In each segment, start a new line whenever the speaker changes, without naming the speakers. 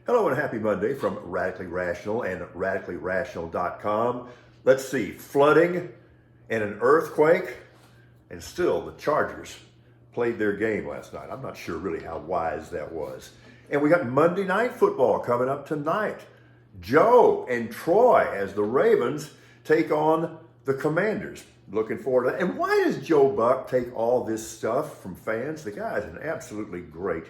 Hello and happy Monday from Radically Rational and radicallyrational.com. Let's see, flooding and an earthquake, and still the Chargers played their game last night. I'm not sure really how wise that was. And we got Monday Night Football coming up tonight. Joe and Troy as the Ravens take on the Commanders. Looking forward to that. And why does Joe Buck take all this stuff from fans? The guy is an absolutely great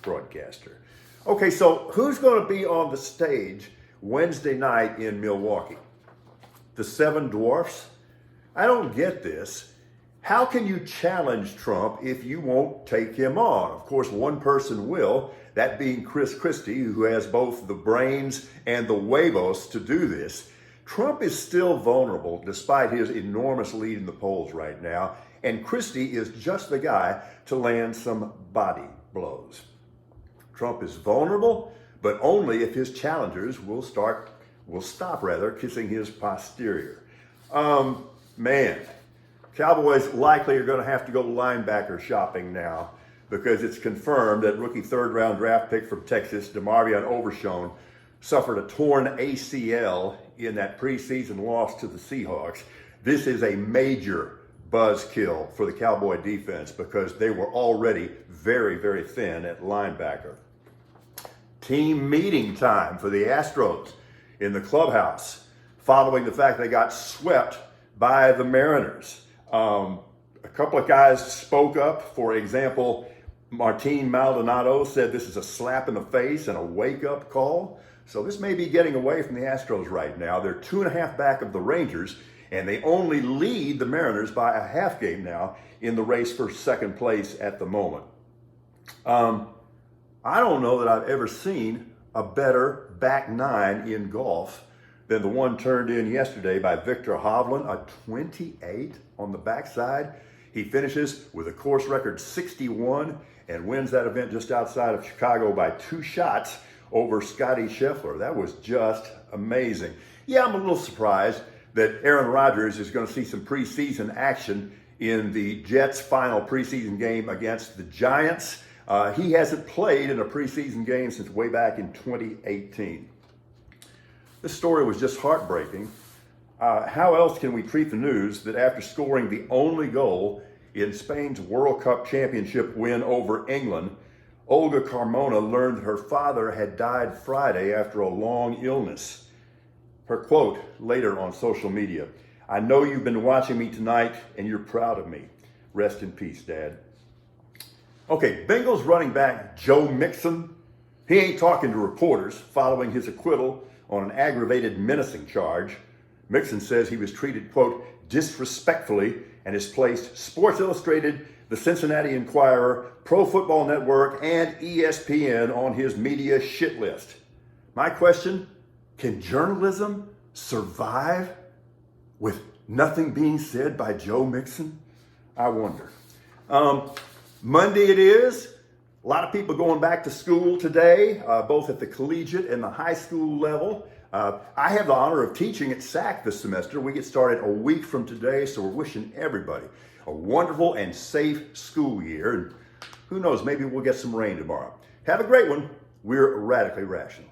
broadcaster. Okay, so who's going to be on the stage Wednesday night in Milwaukee? The Seven Dwarfs? I don't get this. How can you challenge Trump if you won't take him on? Of course, one person will, that being Chris Christie, who has both the brains and the huevos to do this. Trump is still vulnerable despite his enormous lead in the polls right now, and Christie is just the guy to land some body blows. Trump is vulnerable, but only if his challengers will stop kissing his posterior. Cowboys likely are going to have to go linebacker shopping now because it's confirmed that rookie third-round draft pick from Texas, DeMarvion Overshown, suffered a torn ACL in that preseason loss to the Seahawks. This is a major buzzkill for the Cowboy defense because they were already very, very thin at linebacker. Team meeting time for the Astros in the clubhouse following the fact they got swept by the Mariners. A couple of guys spoke up. For example, Martin Maldonado said this is a slap in the face and a wake-up call. So this may be getting away from the Astros right now. They're 2.5 back of the Rangers, and they only lead the Mariners by a half game now in the race for second place at the moment. I don't know that I've ever seen a better back nine in golf than the one turned in yesterday by Victor Hovland, a 28 on the backside. He finishes with a course record 61 and wins that event just outside of Chicago by 2 shots over Scotty Scheffler. That was just amazing. Yeah, I'm a little surprised that Aaron Rodgers is going to see some preseason action in the Jets' final preseason game against the Giants. He hasn't played in a preseason game since way back in 2018. This story was just heartbreaking. How else can we treat the news that after scoring the only goal in Spain's World Cup Championship win over England, Olga Carmona learned her father had died Friday after a long illness? Her quote later on social media, "I know you've been watching me tonight and you're proud of me. Rest in peace, Dad." Okay, Bengals running back Joe Mixon, he ain't talking to reporters following his acquittal on an aggravated menacing charge. Mixon says he was treated, quote, disrespectfully and has placed Sports Illustrated, the Cincinnati Enquirer, Pro Football Network, and ESPN on his media shit list. My question, can journalism survive with nothing being said by Joe Mixon? I wonder. Monday it is. A lot of people going back to school today, both at the collegiate and the high school level. I have the honor of teaching at SAC this semester. We get started a week from today, so we're wishing everybody a wonderful and safe school year. And who knows, maybe we'll get some rain tomorrow. Have a great one. We're Radically Rational.